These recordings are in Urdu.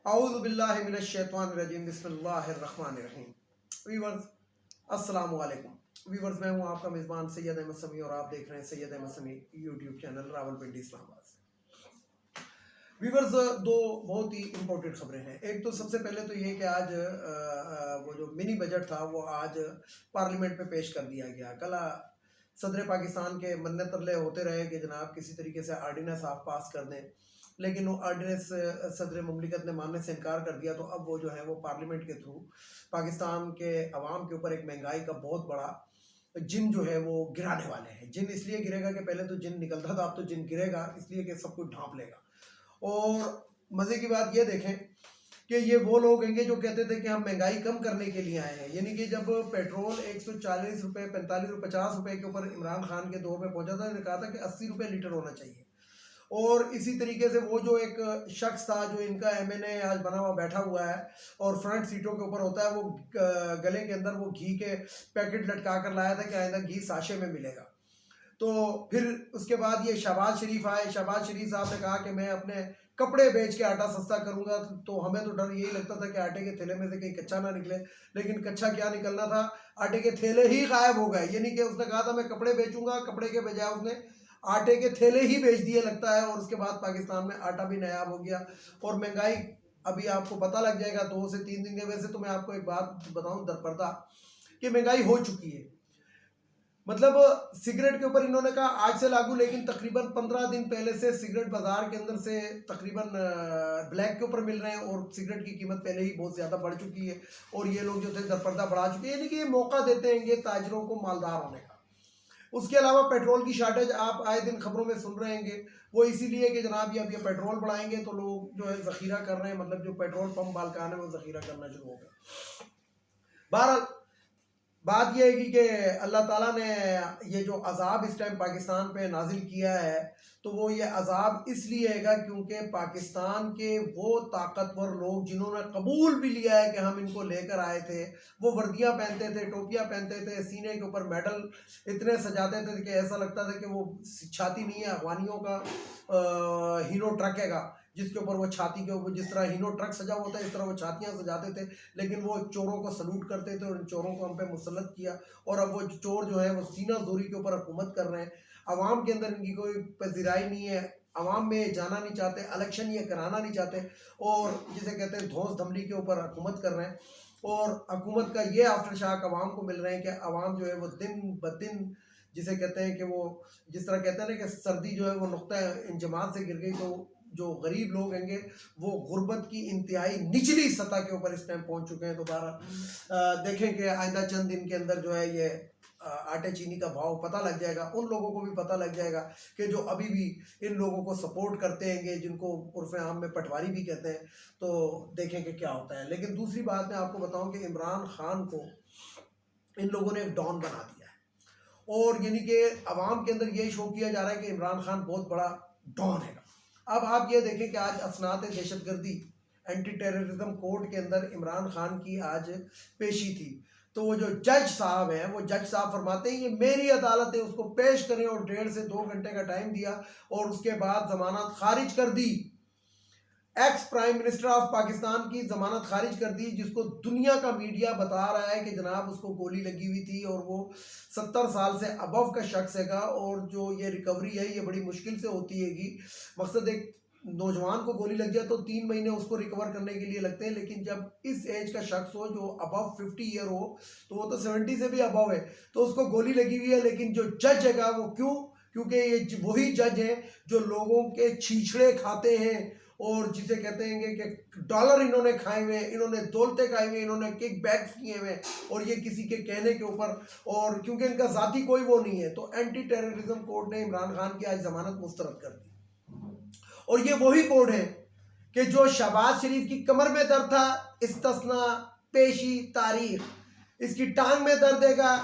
اعوذ باللہ من الشیطان الرجیم بسم اللہ الرحمن الرحیم۔ ویورز السلام علیکم۔ ویورز میں ہوں آپ کا میزبان سید احمد سمیع اور آپ دیکھ رہے ہیں سید احمد سمیع یوٹیوب چینل راولپنڈی اسلام آباد سے۔ ویورز دو بہت ہی امپورٹنٹ خبریں ہیں۔ ایک تو سب سے پہلے تو یہ کہ آج وہ جو منی بجٹ تھا وہ آج پارلیمنٹ میں پیش کر دیا گیا۔ کل صدر پاکستان کے منت ترلے ہوتے رہے کہ جناب کسی طریقے سے آرڈیننس آپ پاس کر دیں، لیکن وہ آرڈیننس صدر مملکت نے ماننے سے انکار کر دیا، تو اب وہ جو ہے وہ پارلیمنٹ کے تھرو پاکستان کے عوام کے اوپر ایک مہنگائی کا بہت بڑا جن جو ہے وہ گرانے والے ہیں۔ جن اس لیے گرے گا کہ پہلے تو جن نکلتا تھا، اب تو جن گرے گا اس لیے کہ سب کچھ ڈھانپ لے گا۔ اور مزے کی بات یہ دیکھیں کہ یہ وہ لوگ ہیں گے جو کہتے تھے کہ ہم مہنگائی کم کرنے کے لیے آئے ہیں، یعنی کہ جب پیٹرول 140 روپے 45 روپے 50 روپے کے اوپر عمران خان کے دور میں پہنچا تھا، انہوں نے کہا تھا کہ 80 روپے لیٹر ہونا چاہیے۔ اور اسی طریقے سے وہ جو ایک شخص تھا جو ان کا ایم این اے آج بنا ہوا بیٹھا ہوا ہے اور فرنٹ سیٹوں کے اوپر ہوتا ہے، وہ گلے کے اندر وہ گھی کے پیکٹ لٹکا کر لایا تھا کہ آئندہ گھی ساشے میں ملے گا۔ تو پھر اس کے بعد یہ شہباز شریف آئے۔ شہباز شریف صاحب نے کہا کہ میں اپنے کپڑے بیچ کے آٹا سستا کروں گا، تو ہمیں تو ڈر یہی لگتا تھا کہ آٹے کے تھیلے میں سے کہیں کچا نہ نکلے، لیکن کچا کیا نکلنا تھا، آٹے کے تھیلے ہی غائب ہو گئے۔ یعنی کہ اس نے کہا تھا میں کپڑے بیچوں گا، کپڑے کے بجائے اس نے آٹے کے تھیلے ہی بیچ دیے لگتا ہے، اور اس کے بعد پاکستان میں آٹا بھی نایاب ہو گیا۔ اور مہنگائی ابھی آپ کو پتہ لگ جائے گا 2 سے 3 دن کے۔ ویسے تو میں آپ کو ایک بات بتاؤں درپردہ کہ مہنگائی ہو چکی ہے، مطلب سگریٹ کے اوپر انہوں نے کہا آج سے لاگو، لیکن تقریباً 15 دن پہلے سے سگریٹ بازار کے اندر سے تقریباً بلیک کے اوپر مل رہے ہیں، اور سگریٹ کی قیمت پہلے ہی بہت زیادہ بڑھ چکی ہے، اور یہ لوگ جو تھے درپردہ بڑھا چکے ہیں، یعنی کہ یہ موقع دیتے ہیں کہ تاجروں کو مالدار ہونے کا۔ اس کے علاوہ پیٹرول کی شارٹیج آپ آئے دن خبروں میں سن رہے ہیں، وہ اسی لیے کہ جناب یہ پیٹرول بڑھائیں گے تو لوگ جو ہے ذخیرہ کر رہے ہیں، مطلب جو پیٹرول پمپ مالکان ہے وہ ذخیرہ کرنا شروع ہو گیا۔ بہرحال بات یہ ہے کہ اللہ تعالیٰ نے یہ جو عذاب اس ٹائم پاکستان پہ نازل کیا ہے، تو وہ یہ عذاب اس لیے ہے گا کیونکہ پاکستان کے وہ طاقتور لوگ جنہوں نے قبول بھی لیا ہے کہ ہم ان کو لے کر آئے تھے، وہ وردیاں پہنتے تھے، ٹوپیاں پہنتے تھے، سینے کے اوپر میڈل اتنے سجاتے تھے کہ ایسا لگتا تھا کہ وہ چھاتی نہیں ہے افغانیوں کا ہینو ٹرک ہے گا، جس کے اوپر وہ چھاتی کے اوپر جس طرح ہینو ٹرک سجا ہوتا ہے اس طرح وہ چھاتیاں سجاتے تھے، لیکن وہ چوروں کو سلوٹ کرتے تھے اور ان چوروں کو ہم پہ مسلط کیا، اور اب وہ چور جو ہے وہ سینہ زوری کے اوپر حکومت کر رہے ہیں۔ عوام کے اندر ان کی کوئی پذیرائی نہیں ہے، عوام میں جانا نہیں چاہتے، الیکشن یہ کرانا نہیں چاہتے، اور جسے کہتے ہیں دھوس دھملی کے اوپر حکومت کر رہے ہیں۔ اور حکومت کا یہ آفٹر شاک عوام کو مل رہے ہیں کہ عوام جو ہے وہ دن بدن جسے کہتے ہیں کہ وہ جس طرح کہتے ہیں نا کہ سردی جو ہے وہ نقطہ انجماد سے گر گئی، تو جو غریب لوگ ہیں گے وہ غربت کی انتہائی نچلی سطح کے اوپر اس ٹائم پہنچ چکے ہیں۔ دوبارہ دیکھیں کہ آئندہ چند دن کے اندر جو ہے یہ آٹے چینی کا بھاؤ پتہ لگ جائے گا، ان لوگوں کو بھی پتہ لگ جائے گا کہ جو ابھی بھی ان لوگوں کو سپورٹ کرتے ہیں گے، جن کو عرف عام میں پٹواری بھی کہتے ہیں، تو دیکھیں کہ کیا ہوتا ہے۔ لیکن دوسری بات میں آپ کو بتاؤں کہ عمران خان کو ان لوگوں نے ایک ڈان بنا دیا ہے، اور یعنی کہ عوام کے اندر یہ شو کیا جا رہا ہے کہ عمران خان بہت بڑا ڈان ہے۔ اب آپ یہ دیکھیں کہ آج اسناد دہشت گردی اینٹی ٹیررزم کورٹ کے اندر عمران خان کی آج پیشی تھی، تو وہ جو جج صاحب ہیں وہ جج صاحب فرماتے ہیں یہ میری عدالت ہے، اس کو پیش کریں، اور 1.5 سے 2 گھنٹے کا ٹائم دیا، اور اس کے بعد ضمانت خارج کر دی۔ Ex prime minister of Pakistan کی ضمانت خارج کر دی، جس کو دنیا کا میڈیا بتا رہا ہے کہ جناب اس کو گولی لگی ہوئی تھی، اور وہ 70 سال سے ابو کا شخص ہے گا، اور جو یہ ریکوری ہے یہ بڑی مشکل سے ہوتی ہے گی۔ مقصد ایک نوجوان کو گولی لگ جائے تو 3 مہینے اس کو ریکور کرنے کے لیے لگتے ہیں، لیکن جب اس ایج کا شخص ہو جو ابو 50 ایئر ہو، تو وہ تو 70 سے بھی ابو ہے، تو اس کو گولی لگی ہوئی ہے۔ لیکن جو جج ہے گا وہ کیونکہ یہ وہی جج ہیں جو لوگوں کے چھیچڑے کھاتے ہیں، اور جسے کہتے ہیں کہ ڈالر انہوں نے کھائے ہوئے ہیں، انہوں نے دولتیں کھائے ہوئے ہیں، انہوں نے کک بیکس کیے ہوئے ہیں، اور یہ کسی کے کہنے کے اوپر، اور کیونکہ ان کا ذاتی کوئی وہ نہیں ہے، تو اینٹی ٹیررزم کورٹ نے عمران خان کی آج ضمانت مسترد کر دی۔ اور یہ وہی کورٹ ہے کہ جو شہباز شریف کی کمر میں درد تھا، استثناء پیشی تاریخ، اس کی ٹانگ میں درد ہے گا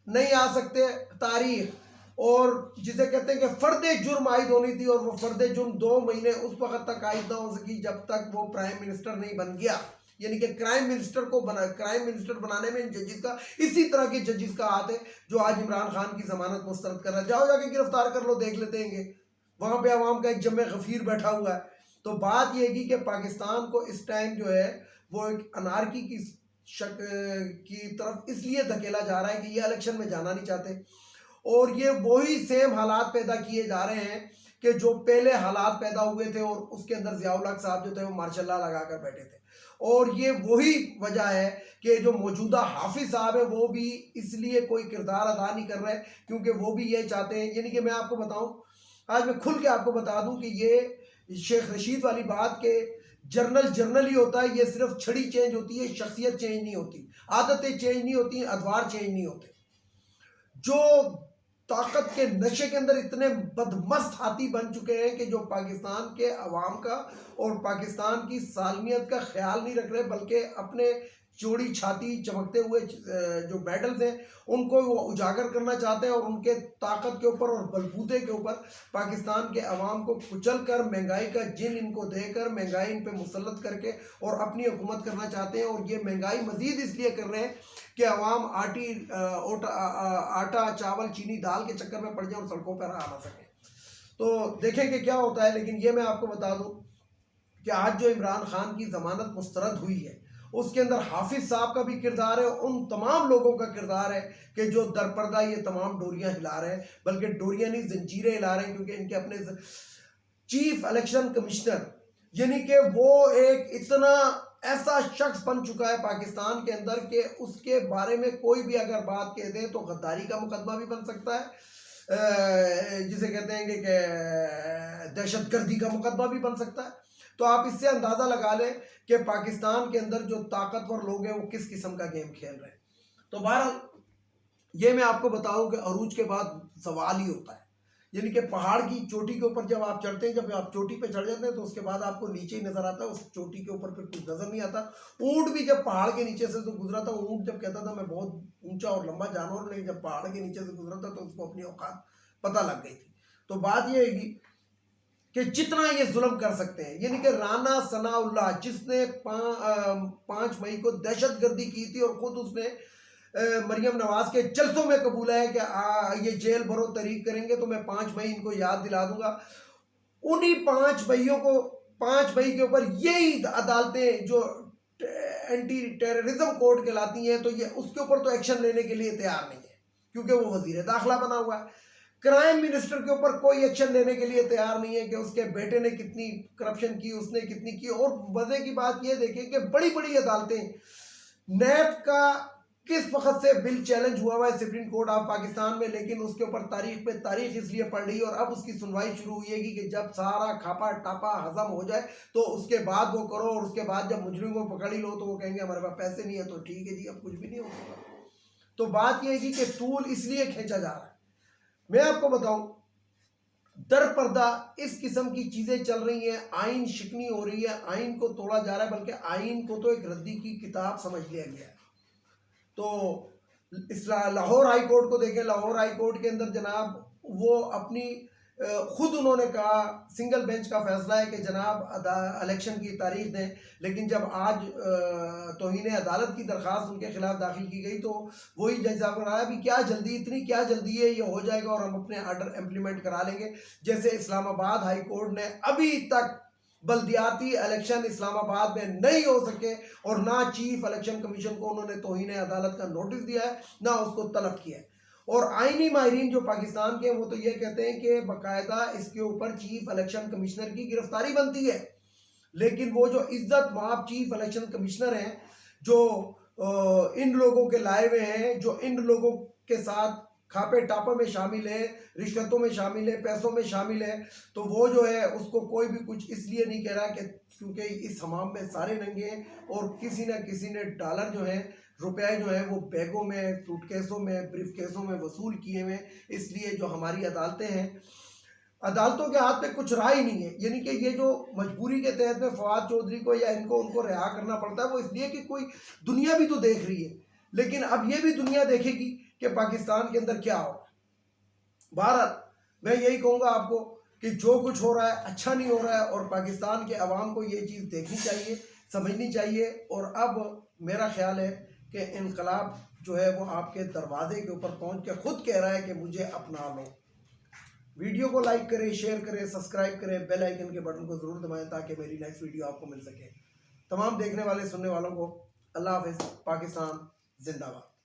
نہیں آ سکتے تاریخ، اور جسے کہتے ہیں کہ فرد جرم عائد ہونی تھی، اور وہ فرد جرم 2 مہینے اس وقت تک عائد نہ ہو سکی جب تک وہ پرائم منسٹر نہیں بن گیا۔ یعنی کہ کرائم منسٹر بنانے میں ججز کا اسی طرح کے ججز کا ہاتھ ہے جو آج عمران خان کی ضمانت مسترد کر رہا ہے۔ جاؤ جا کے گرفتار کر لو، دیکھ لیتے ہیں گے، وہاں پہ عوام کا ایک جمع غفیر بیٹھا ہوا ہے۔ تو بات یہ ہے کہ پاکستان کو اس ٹائم جو ہے وہ ایک انارکی کی کی طرف اس لیے دھکیلا جا رہا ہے کہ یہ الیکشن میں جانا نہیں چاہتے، اور یہ وہی سیم حالات پیدا کیے جا رہے ہیں کہ جو پہلے حالات پیدا ہوئے تھے، اور اس کے اندر ضیاء الحق صاحب جو تھے وہ ماشاء اللہ لگا کر بیٹھے تھے۔ اور یہ وہی وجہ ہے کہ جو موجودہ حافظ صاحب ہے وہ بھی اس لیے کوئی کردار ادا نہیں کر رہے، کیونکہ وہ بھی یہ چاہتے ہیں، یعنی کہ میں آپ کو بتاؤں، آج میں کھل کے آپ کو بتا دوں کہ یہ شیخ رشید والی بات کہ جرنل ہی ہوتا ہے، یہ صرف چھڑی چینج ہوتی ہے، شخصیت چینج نہیں ہوتی، عادتیں چینج نہیں ہوتی، ادوار چینج نہیں ہوتے۔ جو طاقت کے نشے کے اندر اتنے بدمست ہاتھی بن چکے ہیں کہ جو پاکستان کے عوام کا اور پاکستان کی سالمیت کا خیال نہیں رکھ رہے، بلکہ اپنے چوڑی چھاتی چمکتے ہوئے جو میڈلز ہیں ان کو وہ اجاگر کرنا چاہتے ہیں، اور ان کے طاقت کے اوپر اور بلبوتے کے اوپر پاکستان کے عوام کو کچل کر، مہنگائی کا جن ان کو دے کر، مہنگائی ان پہ مسلط کر کے اور اپنی حکومت کرنا چاہتے ہیں۔ اور یہ مہنگائی مزید اس لیے کر رہے ہیں کہ عوام آٹا چاول چینی دال کے چکر میں پڑ جائیں اور سڑکوں پر آ نہ سکیں۔ تو دیکھیں کہ کیا ہوتا ہے۔ لیکن یہ میں آپ کو بتا دوں کہ آج جو عمران خان کی ضمانت مسترد ہوئی ہے اس کے اندر حافظ صاحب کا بھی کردار ہے، ان تمام لوگوں کا کردار ہے کہ جو در پردہ یہ تمام ڈوریاں ہلا رہے ہیں، بلکہ ڈوریاں نہیں زنجیریں ہلا رہے ہیں، کیونکہ ان کے اپنے چیف الیکشن کمشنر، یعنی کہ وہ ایک اتنا ایسا شخص بن چکا ہے پاکستان کے اندر کہ اس کے بارے میں کوئی بھی اگر بات کہہ دیں تو غداری کا مقدمہ بھی بن سکتا ہے، جسے کہتے ہیں کہ دہشت گردی کا مقدمہ بھی بن سکتا ہے۔ تو آپ اس سے اندازہ لگا لیں کہ پاکستان کے اندر جو طاقتور لوگ ہیں وہ کس قسم کا گیم کھیل رہے ہیں۔ تو بہرحال یہ میں آپ کو بتاؤں کہ عروج کے بعد سوال ہی ہوتا ہے، یعنی کہ پہاڑ کی چوٹی کے اوپر جب آپ چڑھتے ہیں، جب آپ چوٹی پہ چڑھ جاتے ہیں تو اس کے بعد آپ کو نیچے ہی نظر آتا ہے، اس چوٹی کے اوپر پھر کچھ نظر نہیں آتا۔ اونٹ بھی جب پہاڑ کے نیچے سے تو گزرا تھا، اونٹ جب کہتا تھا میں بہت اونچا اور لمبا جانور ہوں، لیکن جب پہاڑ کے نیچے سے گزرا تھا تو اس کو اپنی اوقات پتہ لگ گئی تھی۔ تو بات یہ ہے کہ جتنا یہ ظلم کر سکتے ہیں، یعنی کہ رانا ثناء اللہ جس نے 5 مئی کو دہشت گردی کی تھی اور خود اس نے مریم نواز کے جلسوں میں قبول ہے کہ یہ جیل برو تحریک کریں گے تو میں 5 مئی ان کو یاد دلا دوں گا، انہی 5 مئیوں کو 5 مئی کے اوپر یہی عدالتیں جو اینٹی ٹیررزم کوڈ کہلاتی ہیں تو یہ اس کے اوپر تو ایکشن لینے کے لیے تیار نہیں ہے، کیونکہ وہ وزیر داخلہ بنا ہوا ہے۔ کرائم منسٹر کے اوپر کوئی ایکشن لینے کے لیے تیار نہیں ہے کہ اس کے بیٹے نے کتنی کرپشن کی، اس نے کتنی کی۔ اور مزے کی بات یہ دیکھیں کہ بڑی بڑی عدالتیں، نیب کا کس وقت سے بل چیلنج ہوا ہوا ہے سپریم کورٹ آف پاکستان میں، لیکن اس کے اوپر تاریخ پہ تاریخ اس لیے پڑ رہی ہے، اور اب اس کی سنوائی شروع ہوئی ہے کہ جب سارا کھاپا ٹاپا ہضم ہو جائے تو اس کے بعد وہ کرو، اور اس کے بعد جب مجرموں کو پکڑ ہی لو تو وہ کہیں گے ہمارے پاس پیسے نہیں ہیں تو ٹھیک ہے جی اب کچھ بھی نہیں ہو سکتا۔ تو بات یہ ہے کہ طول اس لیے کھینچا جا رہا ہے۔ میں آپ کو بتاؤں در پردہ اس قسم کی چیزیں چل رہی ہیں، آئین شکنی ہو رہی ہے، آئین کو توڑا جا رہا ہے، بلکہ آئین کو تو ایک ردی کی کتاب سمجھ لیا گیا ہے۔ تو لاہور ہائی کورٹ کو دیکھیں، لاہور ہائی کورٹ کے اندر جناب وہ اپنی خود انہوں نے کہا، سنگل بینچ کا فیصلہ ہے کہ جناب الیکشن کی تاریخ دیں، لیکن جب آج توہین عدالت کی درخواست ان کے خلاف داخل کی گئی تو وہی جج صاحب نے کہا بھی کیا جلدی، اتنی کیا جلدی ہے، یہ ہو جائے گا اور ہم اپنے آرڈر امپلیمنٹ کرا لیں گے۔ جیسے اسلام آباد ہائی کورٹ نے ابھی تک بلدیاتی الیکشن اسلام آباد میں نہیں ہو سکے، اور نہ چیف الیکشن کمیشن کو انہوں نے توہین عدالت کا نوٹس دیا ہے، نہ اس کو طلب کیا ہے۔ اور آئینی ماہرین جو پاکستان کے وہ تو یہ کہتے ہیں کہ باقاعدہ اس کے اوپر چیف الیکشن کمشنر کی گرفتاری بنتی ہے، لیکن وہ جو عزت مآب چیف الیکشن کمشنر ہیں جو ان لوگوں کے لائے ہوئے ہیں، جو ان لوگوں کے ساتھ کھاپے ٹاپے میں شامل ہیں، رشوتوں میں شامل ہیں، پیسوں میں شامل ہیں، تو وہ جو ہے اس کو کوئی بھی کچھ اس لیے نہیں کہہ رہا کہ کیونکہ اس حمام میں سارے ننگے ہیں، اور کسی نہ کسی نے ڈالر جو ہیں، روپے جو ہیں وہ بیگوں میں، سوٹ کیسوں میں، بریف کیسوں میں وصول کیے ہوئے، اس لیے جو ہماری عدالتیں ہیں، عدالتوں کے ہاتھ میں کچھ رائے ہی نہیں ہے۔ یعنی کہ یہ جو مجبوری کے تحت میں فواد چودھری کو یا ان کو رہا کرنا پڑتا ہے وہ اس لیے کہ کوئی دنیا بھی تو دیکھ رہی ہے، لیکن اب یہ بھی دنیا دیکھے گی کہ پاکستان کے اندر کیا ہو رہا ہے۔ بہرحال میں یہی کہوں گا آپ کو کہ جو کچھ ہو رہا ہے اچھا نہیں ہو رہا ہے، اور پاکستان کے عوام کو یہ چیز دیکھنی چاہیے، سمجھنی چاہیے، اور اب میرا خیال ہے کہ انقلاب جو ہے وہ آپ کے دروازے کے اوپر پہنچ کے خود کہہ رہا ہے کہ مجھے اپنا لو۔ ویڈیو کو لائک کریں، شیئر کریں، سبسکرائب کریں، بیل آئیکن کے بٹن کو ضرور دبائیں تاکہ میری نیکسٹ ویڈیو آپ کو مل سکے۔ تمام دیکھنے والے سننے والوں کو اللہ حافظ، پاکستان زندہ باد۔